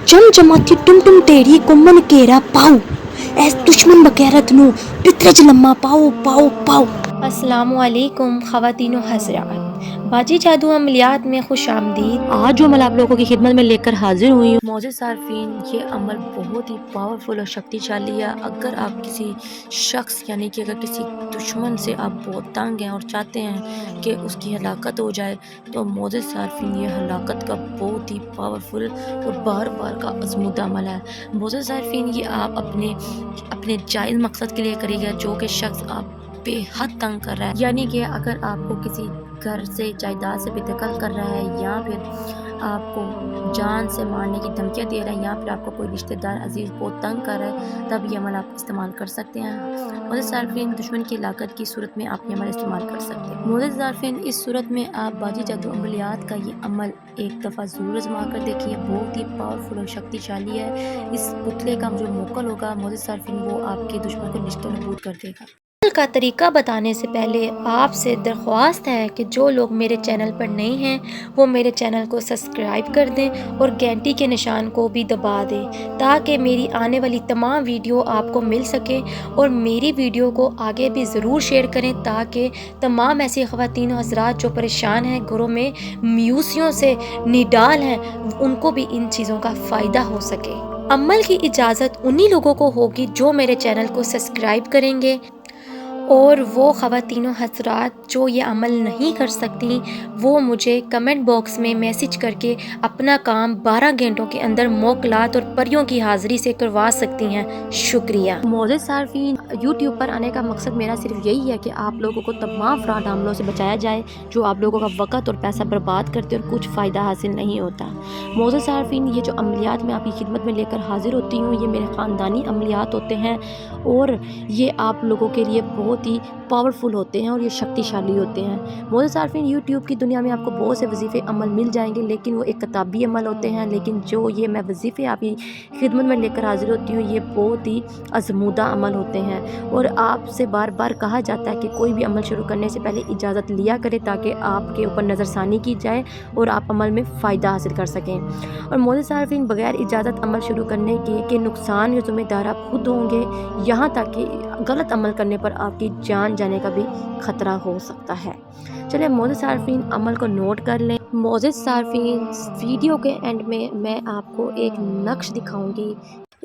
जमाती टुम टुम टेढ़ी कुम्मन केरा पाओ ऐस दुश्मन बगैरत नु पितरज लम्मा पाओ पाओ पाओ। अस्सलामुअलैकुम ख़वातीनो हज़रात, बाजी जादू अमलियात में खुश आमदीद। आज जो अमल आप लोगों की खिदमत में लेकर हाजिर हुई हूँ मौजूद सार्फिन, ये अमल बहुत ही पावरफुल और शक्तिशाली है। अगर आप किसी शख्स यानी कि अगर किसी दुश्मन से आप बहुत तंग हैं और चाहते हैं कि उसकी हलाकत हो जाए, तो मौजूद सार्फिन ये हलाकत का बहुत ही पावरफुल और बार बार का आज़मूदा अमल है। मौजूद सार्फिन ये आप अपने जायज़ मकसद के लिए करिएगा, जो कि शख्स आप बेहद तंग कर रहा है, यानी कि अगर आपको किसी घर से जायदाद से बेदखल कर रहा है, या फिर आपको जान से मारने की धमकियाँ दे रहा है, या फिर आपको कोई रिश्तेदार अजीज़ बहुत तंग कर रहा है, तब ये अमल आप इस्तेमाल कर सकते हैं। मौजूद सार्फिन दुश्मन की हलाकत की सूरत में आप ये अमल इस्तेमाल कर सकते हैं। मौजूद सार्फिन इस सूरत में आप बाजी जादू अमलियात का ये अमल एक दफ़ा ज़रूर आजमा कर देखिए, बहुत ही पावरफुल और शक्तिशाली है। इस पुतले का जो मोकल होगा मौजूद सार्फिन, वो आपके दुश्मन को निश्तो नबूद कर देगा। का तरीका बताने से पहले आपसे दरख्वास्त है कि जो लोग मेरे चैनल पर नए हैं वो मेरे चैनल को सब्सक्राइब कर दें और घंटी के निशान को भी दबा दें, ताकि मेरी आने वाली तमाम वीडियो आपको मिल सके। और मेरी वीडियो को आगे भी ज़रूर शेयर करें, ताकि तमाम ऐसी ख़वातीन हज़रात जो परेशान हैं, घरों में म्यूसियों से निडाल हैं, उनको भी इन चीज़ों का फ़ायदा हो सके। अमल की इजाज़त उन्हीं लोगों को होगी जो मेरे चैनल को सब्सक्राइब करेंगे, और वो ख़वातीनों हज़रात जो ये अमल नहीं कर सकती, वो मुझे कमेंट बॉक्स में मैसेज करके अपना काम 12 घंटों के अंदर मोकलात और परियों की हाज़िरी से करवा सकती हैं। शुक्रिया। मौजूद सार्फिन, यूट्यूब पर आने का मकसद मेरा सिर्फ यही है कि आप लोगों को तमाम फ्रॉड हमलों से बचाया जाए, जो आप लोगों का वक़्त और पैसा बर्बाद करते और कुछ फ़ायदा हासिल नहीं होता। मौजूद सार्फिन, ये जो अमलियात मैं आपकी खिदमत में लेकर हाजिर होती हूँ, ये मेरे ख़ानदानी अमलियात होते हैं, और ये आप लोगों के लिए बहुत ही पावरफुल होते हैं और ये शक्तिशाली होते हैं। मौजूद सार्फिन, यूट्यूब की दुनिया में आपको बहुत से वजीफ़े अमल मिल जाएंगे, लेकिन वो एक किताबी अमल होते हैं। लेकिन जो ये मैं वजीफ़े आपकी खिदमत में लेकर हाजिर होती हूँ, ये बहुत ही आज़मूदा अमल होते हैं। और आपसे बार बार कहा जाता है कि कोई भी अमल शुरू करने से पहले इजाज़त लिया करें, ताकि आपके ऊपर नज़रसानी की जाए और आप अमल में फ़ायदा हासिल कर सकें। और मौजूद सार्फिन, बगैर इजाज़त अमल शुरू करने के नुकसान के ज़िम्मेदार आप खुद होंगे, यहाँ तक कि गलत अमल करने पर आपकी जान जाने का भी ख़तरा हो सकता है। चलिए मौजूद सार्फिन, अमल को नोट कर लें। मौजूद सार्फिन, वीडियो के एंड में मैं आपको एक नक्श दिखाऊंगी।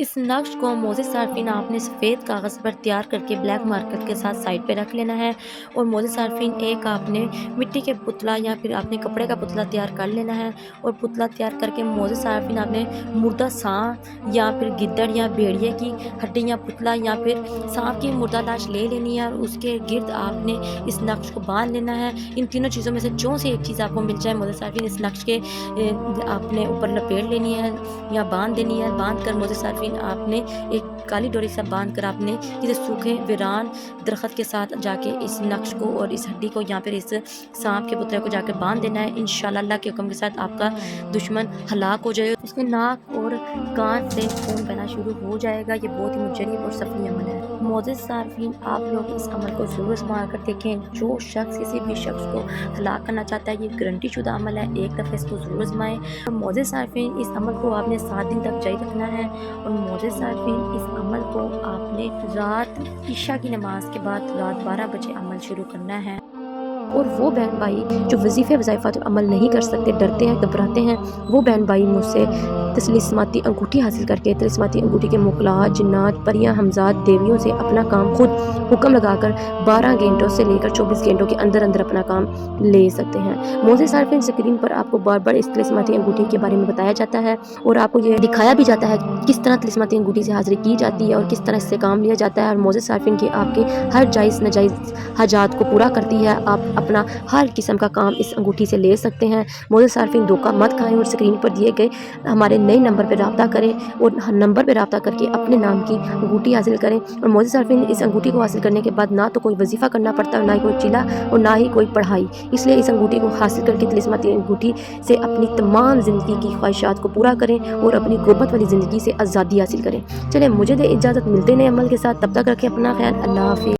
इस नक्श को मौजूद सार्फिन आपने सफ़ेद कागज़ पर तैयार करके ब्लैक मार्कर के साथ साइड पे रख लेना है। और मौजूद सार्फिन, एक आपने मिट्टी के पुतला या फिर आपने कपड़े का पुतला तैयार कर लेना है। और पुतला तैयार करके मौजूद सार्फिन आपने मुर्दा सांप या फिर गिद्दड़ या भेड़िए की हड्डी या पुतला या फिर सांप की मुर्दा लाश ले लेनी है, और उसके गिर्द आपने इस नक्श को बांध लेना है। इन तीनों चीज़ों में से जो से एक चीज़ आपको मिल जाए मौजूद सार्फिन, इस नक्श के आपने ऊपर लपेट लेनी है या बांध देनी है। बांध कर मौजूद सार्फिन आपने एक काली डोरी से बांध कर आपने किसी सूखे वीरान दरख्त के साथ जाके इस नक्श को और इस हड्डी को या फिर इस सांप के पुतले को जाकर बांध देना है। इंशाल्लाह अल्लाह के हुक्म के साथ आपका दुश्मन हलाक हो जाएगा, उसके नाक और कान से खून बहना शुरू हो जाएगा। ये बहुत ही मुजरिब और सफली अमल है। मौजूद सार्फिन, आप लोग इस अमल को ज़रूर इस्तेमाल कर देखें। जो शख्स किसी भी शख्स को हलाक करना चाहता है, ये गारंटी शुदा अमल है, एक दफ़ा इसको ज़रूर आजमाएं। और मौजूद सार्फिन, इस अमल को आपने 7 दिन तक जारी रखना है। और मौजूद सार्फिन, इस अमल को आपने रात ईशा की नमाज के बाद रात 12 बजे अमल शुरू करना है। और वो बहन भाई जो वजीफ़े वज़ाइफ़ात और अमल नहीं कर सकते, डरते हैं, घबराते हैं, वो बहन भाई मुझसे तस्लीमाती अंगूठी हासिल करके तस्लीमाती अंगूठी के मुकलात, जिन्नात, परियां, हमजात, देवियों से अपना काम खुद हुक्म लगाकर 12 घंटों से लेकर 24 घंटों के अंदर अंदर अपना काम ले सकते हैं। मौजूद सार्फिन, स्क्रीन पर आपको बार बार इस तस्लीमाती अंगूठी के बारे में बताया जाता है, और आपको ये दिखाया भी जाता है किस तरह तस्लीमाती अंगूठी से हाज़िरी की जाती है और किस तरह इससे काम लिया जाता है। और मौजूद सार्फिन की आपके हर जायज़ नाजायज़ हाजात को पूरा करती है। आप अपना हर किस्म का काम इस अंगूठी से ले सकते हैं। मौजूद सार्फिन, धोखा मत खाएं और स्क्रीन पर दिए गए हमारे नए नंबर पर रब्ता करें, और नंबर पर रब्ता करके अपने नाम की अंगूठी हासिल करें। और मौजूद सार्फिन, इस अंगूठी को हासिल करने के बाद ना तो कोई वजीफ़ा करना पड़ता है, ना ही कोई चिला और ना ही कोई पढ़ाई। इसलिए इस अंगूठी को हासिल करके तस्लीमाती अंगूठी से अपनी तमाम ज़िंदगी की ख्वाहिशात को पूरा करें और अपनी गुर्बत वाली ज़िंदगी से आज़ादी हासिल करें। चलें, मुझे दे इजाज़त, मिलते नए अमल के साथ, तब तक रखें अपना ख्याल। अल्लाह हाफ़िज़।